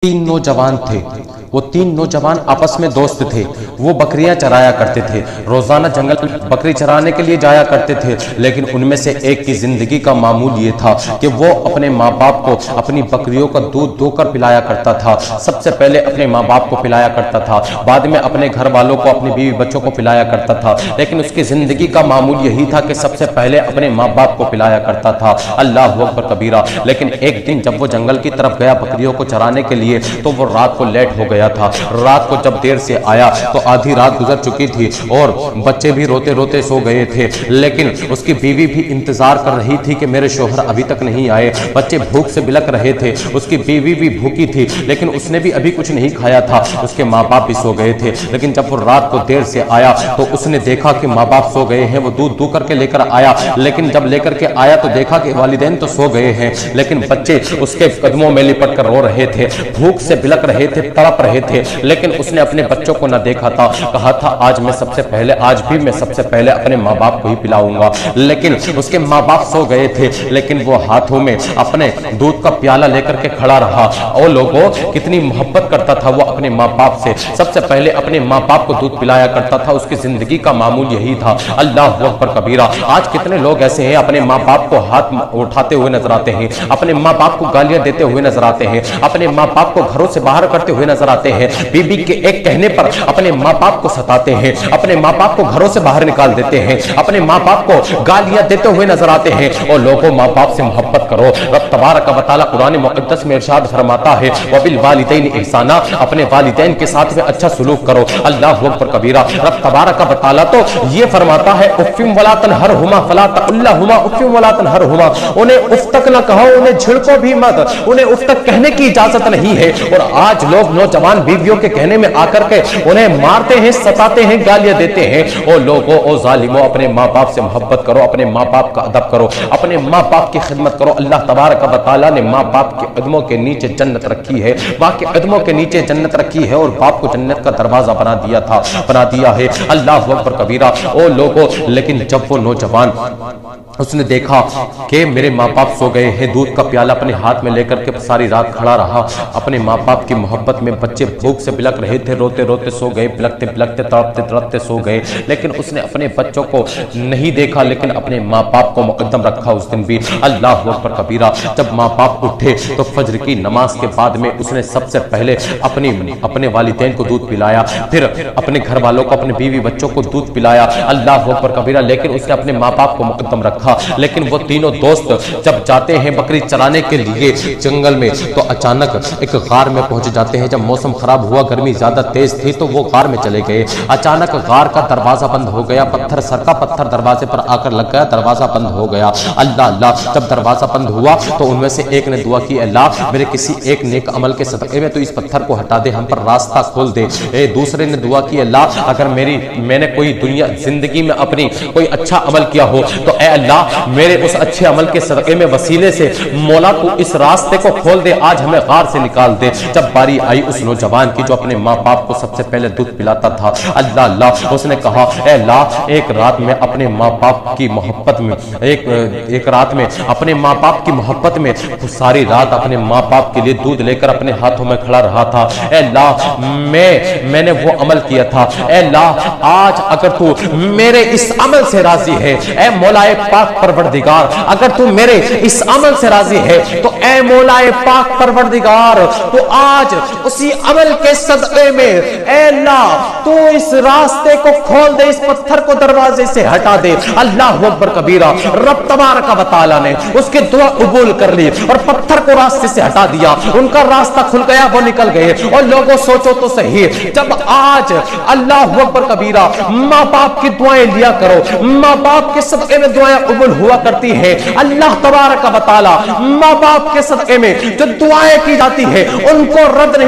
तीन नौजवान थे। वो तीन नौजवान आपस में दोस्त थे। वो बकरियां चराया करते थे, रोजाना जंगल में बकरी चराने के लिए जाया करते थे। लेकिन उनमें से एक की जिंदगी का मामूल ये था कि वो अपने माँ बाप को अपनी बकरियों का दूध धोकर पिलाया करता था। सबसे पहले अपने माँ बाप को पिलाया करता था, बाद में अपने घर वालों को, अपनी बीवी बच्चों को पिलाया करता था। लेकिन उसकी जिंदगी का मामूल यही था कि सबसे पहले अपने माँ बाप को पिलाया करता था। अल्लाह अकबर कबीरा। लेकिन एक दिन जब वो जंगल की तरफ गया बकरियों को चराने के लिए, तो वो रात को लेट हो गया था। रात को जब देर से आया तो आधी रात गुजर चुकी थी और बच्चे भी रोते रोते सो गए थे। लेकिन उसकी बीवी भी इंतजार कर रही थी कि मेरे शोहर अभी तक नहीं आए। बच्चे भूख से बिलक रहे थे, उसकी बीवी भी भूखी थी, लेकिन उसने भी अभी कुछ नहीं खाया था। उसके माँ बाप भी सो गए थे। लेकिन जब वो रात को देर से आया तो उसने देखा कि माँ बाप सो गए हैं। वो दूध दू करके लेकर आया, लेकिन जब लेकर के आया तो देखा कि वालिदैन तो सो गए हैं, लेकिन बच्चे उसके कदमों में लिपट कर रो रहे थे, भूख से बिलक रहे थे, तड़प रहे थे। लेकिन उसने अपने बच्चों को न देखा था। कहा था आज भी मैं सबसे पहले अपने माँ बाप को ही पिलाऊंगा। लेकिन उसके माँ बाप सो गए थे, लेकिन वो हाथों में अपने दूध का प्याला लेकर के खड़ा रहा। और लोगों कितनी मोहब्बत करता था वो अपने माँ बाप से। सबसे पहले अपने माँ बाप को दूध पिलाया करता था। उसकी जिंदगी का मामूल यही था। अल्लाह अकबर कबीरा। आज कितने लोग ऐसे हैं अपने माँ बाप को हाथ उठाते हुए नजर आते हैं, अपने माँ बाप को गालियां देते हुए नजर आते हैं, अपने माँ बाप को घरों से बाहर करते हुए नजर आते हैं, बीबी के एक कहने पर अपने माँ बाप को सताते हैं, अपने माँ बाप को घरों से बाहर निकाल देते हैं, अपने माँ बाप को गालियां देते हुए नजर आते हैं। और लोगों माँ बाप से मोहब्बत करो। रब तबारक व तआला कुरान मुक़द्दस में इरशाद फरमाता है वबिल वालिदैन इहसाना, अपने वालिदैन के साथ में अच्छा सलूक करो। अल्लाहु अकबर कबीरा। रब तबारक व तआला तो ये फरमाता है उफ़्फ़िम वला तनहरहुमा फला तक़ुल्लहुमा उफ़्फ़िम वला तनहरहुमा, उन्हें उफ़ तक न कहो, उन्हें झिड़को भी मत, उन्हें उफ़ तक कहने की इजाजत नहीं है। और आज लोग नौजवान बीवियों के कहने में आकर के उन्हें मारते हैं, सताते हैं, गालियां देते हैं। ओ लोगों, ओ जालिमों, अपने माँ बाप से मोहब्बत करो, अपने माँ बाप का अदब करो, अपने माँ बाप की खिदमत करो। अल्लाह तबारक व तआला ने माँ बाप के कदमों के नीचे जन्नत रखी है, माँ के कदमों के नीचे जन्नत रखी है, और बाप को जन्नत का दरवाजा बना दिया है। अल्लाह अकबर कबीरा। ओ लोगों, लेकिन जब वो नौजवान उसने देखा कि मेरे माँ बाप सो गए हैं, दूध का प्याला अपने हाथ में लेकर के सारी रात खड़ा रहा अपने माँ बाप की मोहब्बत में। बच्चे भूख से बिलक रहे थे, रोते रोते सो गए, बिलकते बिलकते तड़पते तड़पते सो गए। लेकिन उसने अपने बच्चों को नहीं देखा, लेकिन अपने माँ बाप को मुकद्दम रखा उस दिन भी। अल्लाह अकबर कबीरा। जब माँ बाप उठे तो फजर की नमाज के बाद में उसने सबसे पहले अपने वालिदैन को दूध पिलाया, फिर अपने घर वालों को, अपने बीवी बच्चों को दूध पिलाया। अल्लाह अकबर कबीरा। लेकिन उसने अपने माँ बाप को मुकद्दम रखा। लेकिन वो तीनों दोस्त जब जाते हैं बकरी चराने के लिए जंगल में, तो अचानक एक गार में पहुंच जाते हैं। जब मौसम खराब हुआ, गर्मी ज्यादा तेज थी, तो वो गार में चले गए। अचानक गार का दरवाजा बंद हो गया, पत्थर सर का पत्थर दरवाजे पर आकर लग गया, दरवाजा बंद हो गया। अल्लाह अल्लाह। जब दरवाजा बंद हुआ तो उनमें से एक ने दुआ की, अल्लाह मेरे किसी एक नेक अमल के सदक़े में तो इस पत्थर को हटा दे, हम पर रास्ता खोल दे। दूसरे ने दुआ की, अल्लाह अगर मैंने कोई दुनिया जिंदगी में अपनी कोई अच्छा अमल किया हो तो ए अल्लाह मेरे उस अच्छे अमल के सदक़े में वसीले से मौला तू इस रास्ते को खोल दे, आज हमें गार से निकाल दे। जब बारी आई उस नौजवान की जो अपने माँ बाप को सबसे पहले दूध पिलाता था, अल्लाह अल्लाह, उसने कहा ए अल्लाह एक रात में अपने माँ बाप की मोहब्बत में एक रात में अपने माँ बाप की मोहब्बत में सारी रात अपने माँ बाप के लिए दूध लेकर अपने हाथों में खड़ा रहा था। ए अल्लाह मैंने वो अमल किया था। ए अल्लाह आज अगर तू मेरे इस अमल से राजी है, ए मौलाए पाक परवरदिगार, अगर तू मेरे इस अमल से राजी है तो ए मौलाए पाक परवरदिगार, तो आज उसी अमल के सदक़े में ए अल्लाह तू इस रास्ते को खोल दे, इस पत्थर को दरवाजे से हटा दे। अल्लाह अकबर कबीरा। रब तबारक व तआला ने उसकी दुआ कबूल कर ली और पत्थर को रास्ते से हटा दिया। उनका रास्ता खुल गया, वो निकल गए। और लोगों सोचो तो सही, जब आज अल्लाह अकबर कबीरा माँ बाप की दुआएं लिया करो, माँ बाप के सदक़े में दुआएं कबूल हुआ करती है। अल्लाह तबारक व तआला माँ बाप के सदक़े में जो दुआएं की जाती है उनको रद्द नहीं